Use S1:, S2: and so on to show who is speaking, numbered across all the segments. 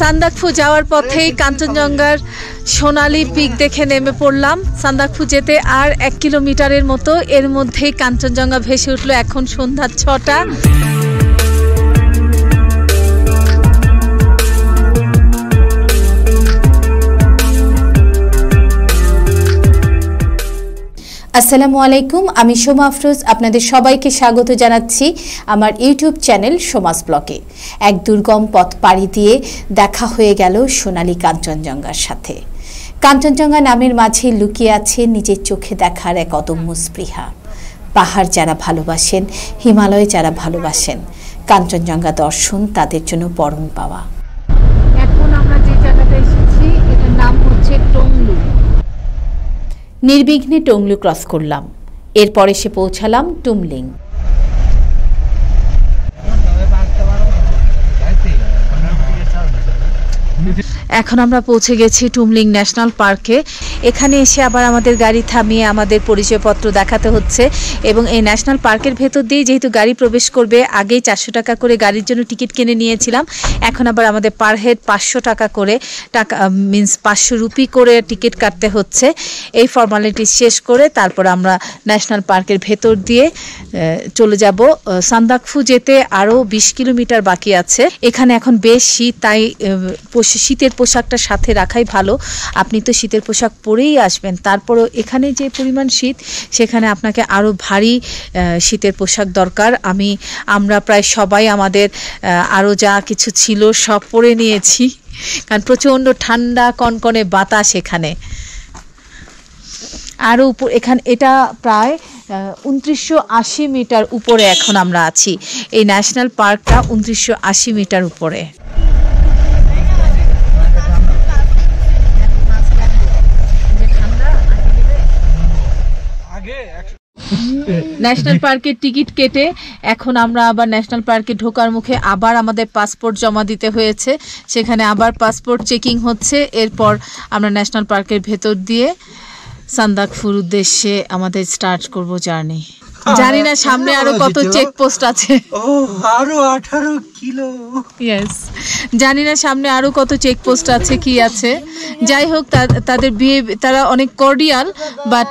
S1: সান্দাকফু যাওয়ার পথেই কাঞ্চনজঙ্ঘার সোনালী পিক দেখে নেমে পড়লাম। সান্দাকফু যেতে আর 1 কিলোমিটারের মতো, এর মধ্যেই কাঞ্চনজঙ্ঘা ভেসে উঠলো। এখন সন্ধ্যা 6টা।
S2: আসসালামু আলাইকুম, আমি সোমা আফরোজ। আপনাদের সবাইকে স্বাগত জানাচ্ছি আমার ইউটিউব চ্যানেল সোমাস ব্লগে। এক দুর্গম পথ পাড়ি দিয়ে দেখা হয়ে গেল সোনালী কাঞ্চনজঙ্ঘার সাথে। কাঞ্চনজঙ্ঘা নামের মাঝে লুকিয়ে আছে নিজের চোখে দেখার এক অদম্য স্পৃহা। পাহাড় যারা ভালোবাসেন, হিমালয় যারা ভালোবাসেন, কাঞ্চনজঙ্ঘা দর্শন তাদের জন্য পরম পাওয়া।
S1: এখন আমরা যে জায়গাতে এসেছি এটার নাম হচ্ছে টংলু।
S2: নির্বিঘ্নে টংলু ক্রস করলাম, এরপর এসে পৌঁছালাম টুমলিং।
S1: এখন আমরা পৌঁছে গেছি টুমলিং ন্যাশনাল পার্কে। এখানে এসে আবার আমাদের গাড়ি থামিয়ে আমাদের পরিচয়পত্র দেখাতে হচ্ছে এবং এই ন্যাশনাল পার্কের ভেতর দিয়ে যেহেতু গাড়ি প্রবেশ করবে, আগেই 400 টাকা করে গাড়ির জন্য টিকিট কিনে নিয়েছিলাম। এখন আবার আমাদের পার হেড 500 টাকা করে, মিন্স 500 রুপি করে টিকিট কাটতে হচ্ছে। এই ফর্মালিটি শেষ করে তারপর আমরা ন্যাশনাল পার্কের ভেতর দিয়ে চলে যাব। সান্দাকফু যেতে আরও 20 কিলোমিটার বাকি আছে। এখানে এখন বেশ শীত, তাই শীতের পোশাকটা সাথে রাখাই ভালো। আপনি তো শীতের পোশাক পরেই আসবেন, তারপরও এখানে যে পরিমাণ শীত, সেখানে আপনাকে আরও ভারী শীতের পোশাক দরকার। আমরা প্রায় সবাই আমাদের আরও যা কিছু ছিল সব পরে নিয়েছি, কারণ প্রচণ্ড ঠান্ডা কনকনে বাতাস এখানে। আরও এটা প্রায় 2980 মিটার উপরে এখন আমরা আছি। এই ন্যাশনাল পার্কটা 2980 মিটার উপরে। ন্যাশনাল পার্কের টিকিট কেটে এখন আমরা আবার ন্যাশনাল পার্কে ঢোকার মুখে আবার আমাদের পাসপোর্ট জমা দিতে হয়েছে। সেখানে আবার পাসপোর্ট চেকিং হচ্ছে। এরপর আমরা ন্যাশনাল পার্কের ভেতর দিয়ে সান্দাকফুর উদ্দেশ্যে আমাদের স্টার্ট করব জার্নি। জানি না সামনে আরো কত চেকপোস্ট আছে।
S3: আরো 18 কিলো।
S1: ইয়েস, জানি না সামনে আরো কত চেকপোস্ট আছে, কি আছে। যাই হোক, তাদের তারা অনেক কর্ডিয়াল, বাট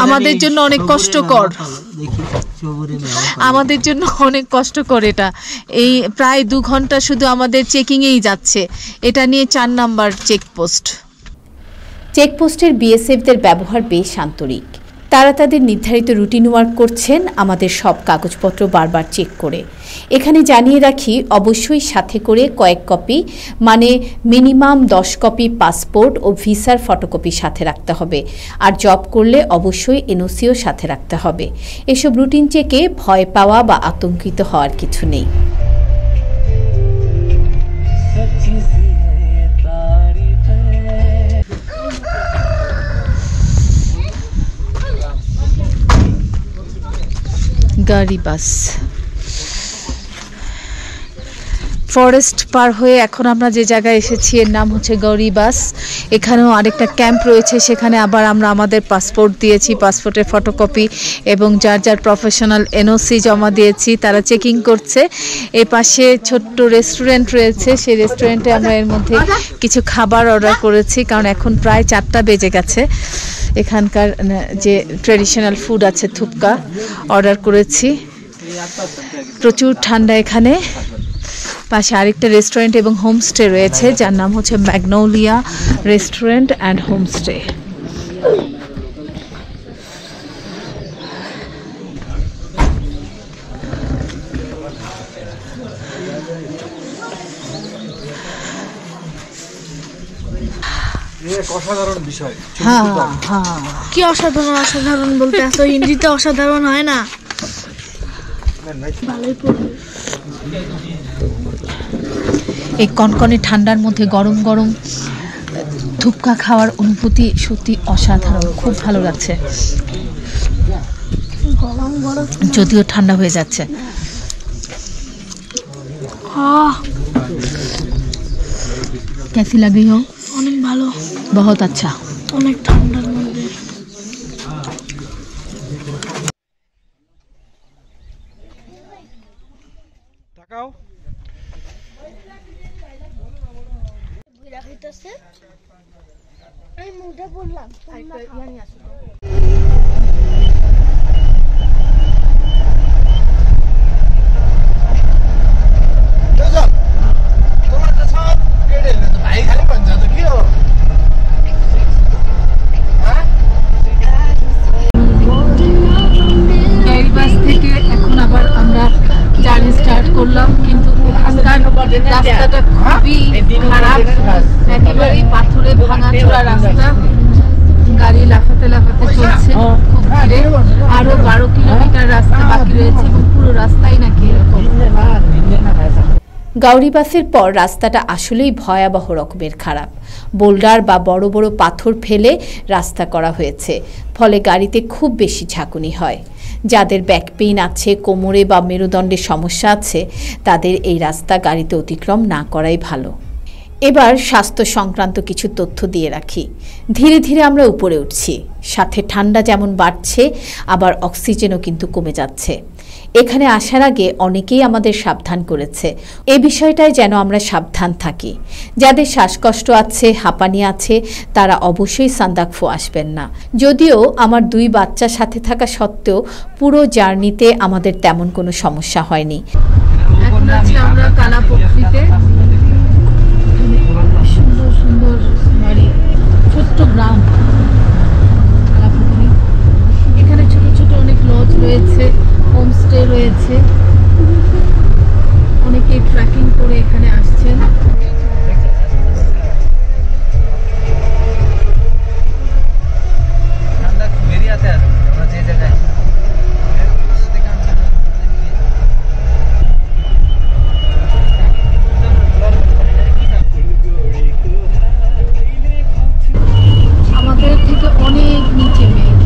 S1: আমাদের জন্য অনেক কষ্টকর। আমাদের জন্য অনেক কষ্টকর এটা। এই প্রায় 2 ঘন্টা শুধু আমাদের চেকিংয়েই যাচ্ছে। এটা নিয়ে 4 নাম্বার চেকপোস্ট।
S2: চেকপোস্টের বিএসএফদের ব্যবহার বেশ আন্তরিক। তারা তাদের নির্ধারিত রুটিন ওয়ার্ক করছেন, আমাদের সব কাগজপত্র বারবার চেক করে। এখানে জানিয়ে রাখি, অবশ্যই সাথে করে কয়েক কপি, মানে মিনিমাম 10 কপি পাসপোর্ট ও ভিসার ফটোকপি সাথে রাখতে হবে। আর জব করলে অবশ্যই এনওসিও সাথে রাখতে হবে। এসব রুটিন চেকে ভয় পাওয়া বা আতঙ্কিত হওয়ার কিছু নেই।
S1: গাড়ি বাস ফরেস্ট পার হয়ে এখন আমরা যে জায়গায় এসেছি এর নাম হচ্ছে গৌরীবাস। এখানেও আরেকটা ক্যাম্প রয়েছে, সেখানে আবার আমরা আমাদের পাসপোর্ট দিয়েছি, পাসপোর্টের ফটোকপি এবং যার যার প্রফেশনাল এনওসি জমা দিয়েছি। তারা চেকিং করছে। এ পাশে ছোট্ট রেস্টুরেন্ট রয়েছে, সেই রেস্টুরেন্টে আমরা এর মধ্যে কিছু খাবার অর্ডার করেছি, কারণ এখন প্রায় 4টা বেজে গেছে। এখানকার যে ট্রেডিশনাল ফুড আছে, থুপকা অর্ডার করেছি। প্রচুর ঠান্ডা এখানে। পাশে আরেকটা রেস্টুরেন্ট এবং হোমস্টে রয়েছে, যার নাম হচ্ছে ম্যাগনোলিয়া রেস্টুরেন্ট অ্যান্ড হোমস্টে।
S3: অসাধারণ বিষয়।
S4: কি অসাধারণ! অসাধারণ বলতে এত হিন্দিতে অসাধারণ হয় না।
S1: এই কনকনে ঠান্ডার মধ্যে গরম গরম থুপকা খাওয়ার অনুভূতি সত্যি অসাধারণ, খুব ভালো লাগছে। যদিও ঠান্ডা হয়ে যাচ্ছে। कैसी लगी हो?
S4: অনেক ভালো,
S1: बहुत अच्छा।
S4: অনেক ঠান্ডার মধ্যে। হইতাছে আমি মুডে বললাম
S1: বাস থেকে এখন আবার আমরা জার্নি স্টার্ট করলাম, কিন্তু রাস্তাটা খুবই খারাপ, একেবারেই পাথরে ভাঙাচোরা রাস্তা, গাড়ি লাফাতে লাফাতে চলছে খুব ধীরে। আরো 12 কিলোমিটার রাস্তা বাকি রয়েছে এবং পুরো রাস্তাই নাকি এরকম।
S2: গাউরিবাসের পর রাস্তাটা আসলেই ভয়াবহ রকমের খারাপ। বোল্ডার বা বড় বড় পাথর ফেলে রাস্তা করা হয়েছে, ফলে গাড়িতে খুব বেশি ঝাঁকুনি হয়। যাদের ব্যাক পেইন আছে, কোমরে বা মেরুদণ্ডের সমস্যা আছে, তাদের এই রাস্তা গাড়িতে অতিক্রম না করাই ভালো। এবার স্বাস্থ্য সংক্রান্ত কিছু তথ্য দিয়ে রাখি। ধীরে ধীরে আমরা উপরে উঠছি, সাথে ঠান্ডা যেমন বাড়ছে, আবার অক্সিজেনও কিন্তু কমে যাচ্ছে। এখানে আসার আগে অনেকেই আমাদের সাবধান করেছে, এ বিষয়টায় যেন আমরা সাবধান থাকি। যাদের শ্বাসকষ্ট আছে, হাঁপানি আছে, তারা অবশ্যই সান্দাকফু আসবেন না। যদিও আমার 2 বাচ্চা সাথে থাকা সত্ত্বেও পুরো জার্নিতে আমাদের তেমন কোনো সমস্যা হয়নি।
S1: এখন আছি আমরা কালাপট্রিতে, সুন্দর সুন্দর বাড়ি, ছোট্ট গ্রাম কালাপট্রি। এখানে ছোট ছোট অনেক লজ রয়েছে, হোমস্টে রয়েছে, অনেকে ট্রেকিং করে এখানে আসছেন। আমাদের থেকে অনেক নিচে মেঘ,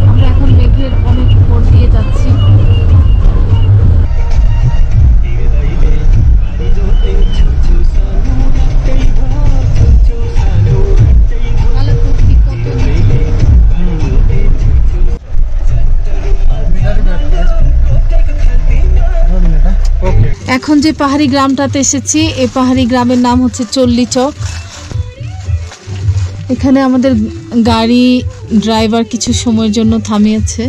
S1: আমরা এখন মেঘের অনেক উপর দিয়ে যাচ্ছি। এখন যে পাহাড়ি গ্রামটাতে এসেছি, এই পাহাড়ি গ্রামের নাম হচ্ছে চল্লিচক। এখানে আমাদের গাড়ি ড্রাইভার কিছু সময়ের জন্য থামিয়েছে।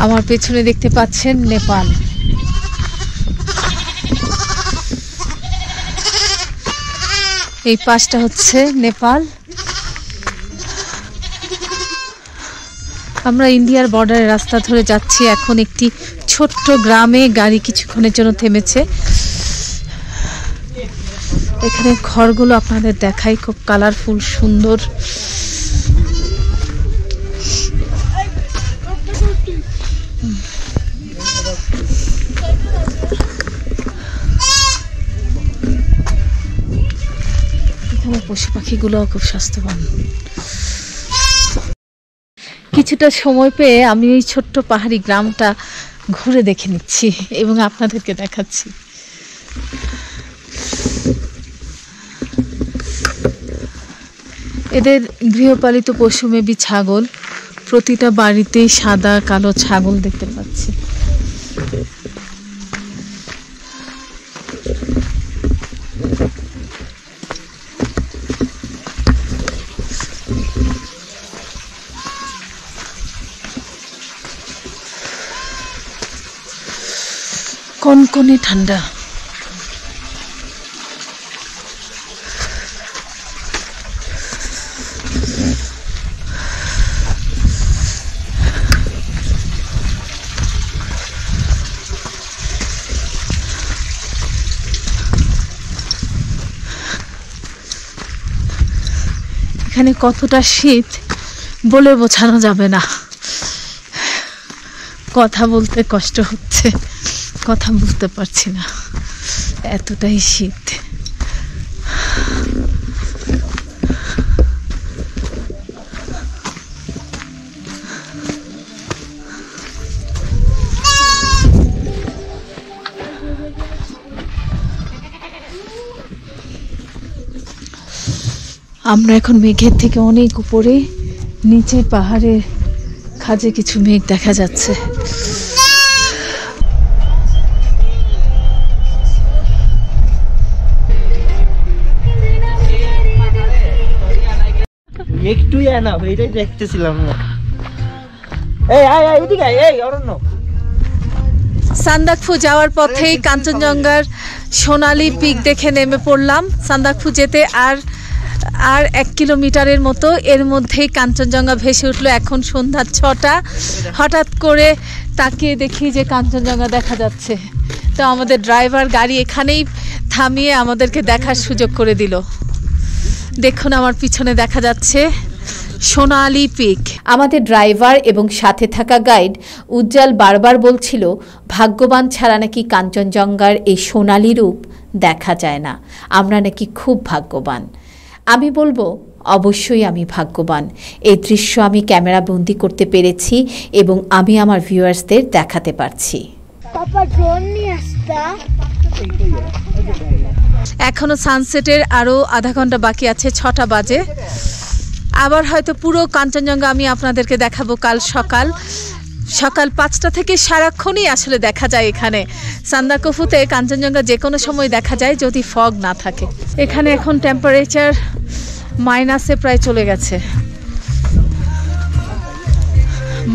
S1: আমার পেছনে দেখতে পাচ্ছেন নেপাল। এই পাশটা হচ্ছে নেপাল। আমরা ইন্ডিয়ার বর্ডারের রাস্তা ধরে যাচ্ছি। এখন একটি ছোট্ট গ্রামে গাড়ি কিছুক্ষণের জন্য থেমেছে। এখানে ঘরগুলো আপনাদের দেখাই, খুব কালারফুল, সুন্দর। এখানে পশু পাখিগুলো খুব স্বাস্থ্যবান। কিছুটা সময় পেয়ে আমি এই ছোট্ট পাহাড়ি গ্রামটা ঘুরে দেখে নিচ্ছি এবং আপনাদেরকে দেখাচ্ছি। এদের গৃহপালিত পশু মেবি ছাগল। প্রতিটা বাড়িতেই সাদা কালো ছাগল দেখতে পাচ্ছি। কনকনে ঠান্ডা। এখানে কতটা শীত বলে বোঝানো যাবে না। কথা বলতে কষ্ট হচ্ছে, কথা বুঝতে পারছি না, এতটাই শীত। আমরা এখন মেঘের থেকে অনেক উপরে, নিচে পাহাড়ের খাজে কিছু মেঘ দেখা যাচ্ছে।
S5: একটু না এটাই দেখতেছিলাম এই আয় আয় এদিকে আয় এই অরণ্য
S1: সান্দাকফু যাওয়ার পথেই কাঞ্চনজঙ্ঘার সোনালী পিক দেখে নেমে পড়লাম। সান্দাকফু যেতে আর 1 কিলোমিটারের মতো, এর মধ্যেই কাঞ্চনজঙ্ঘা ভেসে উঠলো। এখন সন্ধ্যা 6টা। হঠাৎ করে তাকিয়ে দেখি যে কাঞ্চনজঙ্ঘা দেখা যাচ্ছে। তো আমাদের ড্রাইভার গাড়ি এখানেই থামিয়ে আমাদেরকে দেখার সুযোগ করে দিল। দেখুন আমার পিছনে দেখা যাচ্ছে সোনালী পিক।
S2: আমাদের ড্রাইভার এবং সাথে থাকা গাইড উজ্জ্বল বারবার বলছিল ভাগ্যবান ছাড়া নাকি কাঞ্চনজঙ্ঘার এই সোনালী রূপ দেখা যায় না, আমরা নাকি খুব ভাগ্যবান। আমি বলবো অবশ্যই আমি ভাগ্যবান। এই দৃশ্য আমি ক্যামেরা বন্দি করতে পেরেছি এবং আমি আমার ভিউয়ার্সদের দেখাতে পারছি।
S1: এখনো সানসেটের আরও আধা ঘন্টা বাকি আছে, 6টা বাজে। আবার হয়তো পুরো কাঞ্চনজঙ্ঘা আমি আপনাদেরকে দেখাবো কাল সকাল 5টা থেকে সারাক্ষণই আসলে দেখা যায় এখানে সান্দাকফুতে। কাঞ্চনজঙ্ঘা যে কোনো সময় দেখা যায় যদি ফগ না থাকে। এখানে এখন টেম্পারেচার মাইনাসে প্রায় চলে গেছে,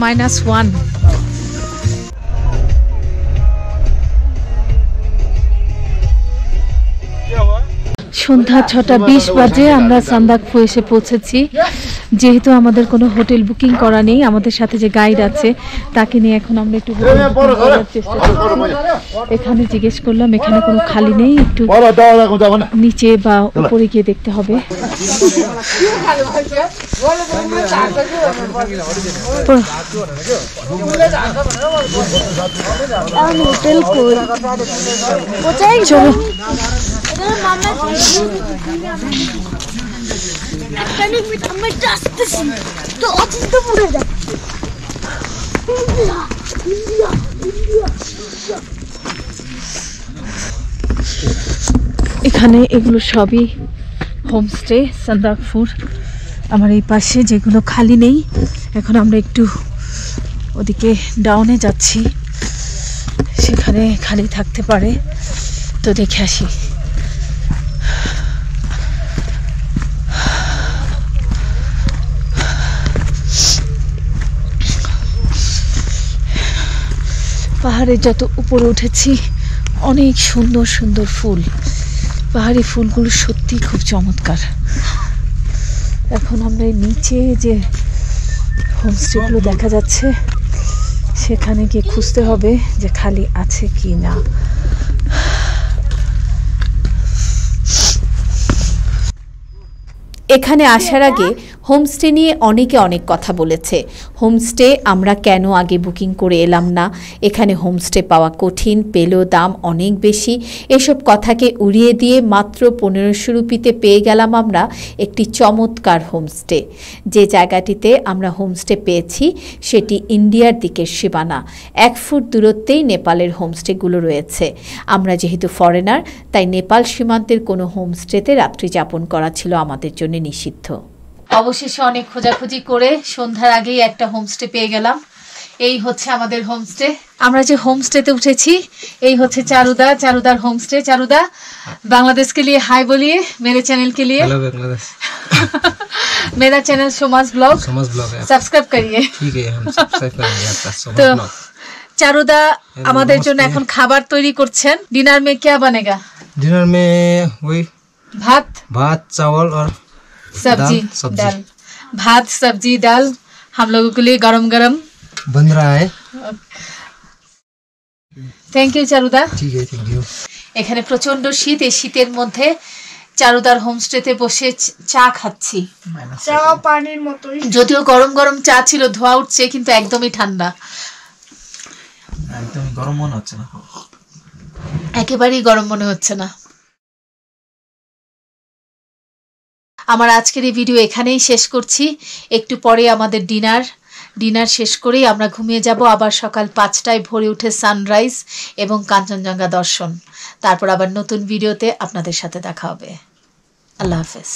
S1: -1। সন্ধ্যা 6:20 বাজে আমরা সান্দাকফু এসে পৌঁছেছি। যেহেতু আমাদের কোনো হোটেল বুকিং করা নেই, আমাদের সাথে যে গাইড আছে তাকে নিয়ে এখন আমরা একটু হোটেল বুকিং করার চেষ্টা করছি। এখানে জিজ্ঞেস করলাম, এখানে কোনো খালি নেই, একটু নিচে বা উপরে গিয়ে দেখতে হবে। চলো এখানে এগুলো সবই হোমস্টে সান্দাকফুর। আমার এই পাশে যেগুলো খালি নেই, এখন আমরা একটু ওদিকে ডাউনে যাচ্ছি, সেখানে খালি থাকতে পারে, তো দেখে আসি। পাহাড়ে যত উপরে উঠেছি অনেক সুন্দর সুন্দর ফুল, পাহাড়ি ফুলগুলো সত্যি খুব চমৎকার। এখন আমরা নিচে যে হোমস্টেগুলো দেখা যাচ্ছে সেখানে গিয়ে খুঁজতে হবে যে খালি আছে কি না।
S2: এখানে আসার আগে হোমস্টে নিয়ে অনেকে অনেক কথা বলেছে। হোমস্টে আমরা কেন আগে বুকিং করে এলাম না, এখানে হোমস্টে পাওয়া কঠিন, পেলেও দাম অনেক বেশি, এসব কথাকে উড়িয়ে দিয়ে মাত্র 1500 রুপিতে পেয়ে গেলাম আমরা একটি চমৎকার হোমস্টে। যে জায়গাটিতে আমরা হোমস্টে পেয়েছি সেটি ইন্ডিয়ার দিকের সীমানা, 1 ফুট দূরত্বেই নেপালের হোমস্টেগুলো রয়েছে। আমরা যেহেতু ফরেনার, তাই নেপাল সীমান্তের কোনো হোমস্টেতে রাত্রি যাপন করা ছিল আমাদের জন্য নিষিদ্ধ।
S1: অবশেষে অনেক খোঁজাখুঁজি করে সন্ধ্যার আগেই একটা হোমস্টে পেয়ে গেলাম। এই হচ্ছে আমাদের হোমস্টে। আমরা যে হোমস্টেতে উঠেছি এই হচ্ছে चारुदार होमस्टे। चारुदा, बांग्लादेश के लिए हाय बोलिए मेरे चैनल के लिए।
S3: हेलो बांग्लादेश।
S1: मेरा चैनल सोमास ब्लॉग सब्सक्राइब करिए।
S3: ठीक है, हम सब्सक्राइब करेंगे आपका सोमास
S1: तो
S3: ब्लॉग।
S1: चारुदा আমাদের জন্য এখন খাবার তৈরি করছেন। डिनर में क्या बनेगा?
S3: डिनर में वही भात चावल और
S1: सब्जी दाल। भात सब्जी दाल हम लोगों के लिए गरम गरम
S3: बन रहा है।
S1: Thank you Charuda.
S3: ठीक है, थैंक यू।
S1: এখানে প্রচন্ড শীত, এই শীতের মধ্যে চারুদার হোমস্টেতে বসে চা খাচ্ছি।
S4: চা পানির মতোই,
S1: যদিও গরম গরম চা ছিল, ধোয়া উঠছে, কিন্তু একদমই ঠান্ডা,
S3: একদম গরম মনে হচ্ছে না,
S1: একেবারেই গরম মনে হচ্ছে না। আমার আজকের এই ভিডিও এখানেই শেষ করছি। একটু পরে আমাদের ডিনার শেষ করেই আমরা ঘুমিয়ে যাব। আবার সকাল 5টায় ভোরে উঠে সানরাইজ এবং কাঞ্চনজঙ্ঘা দর্শন, তারপর আবার নতুন ভিডিওতে আপনাদের সাথে দেখা হবে। আল্লাহ হাফেজ।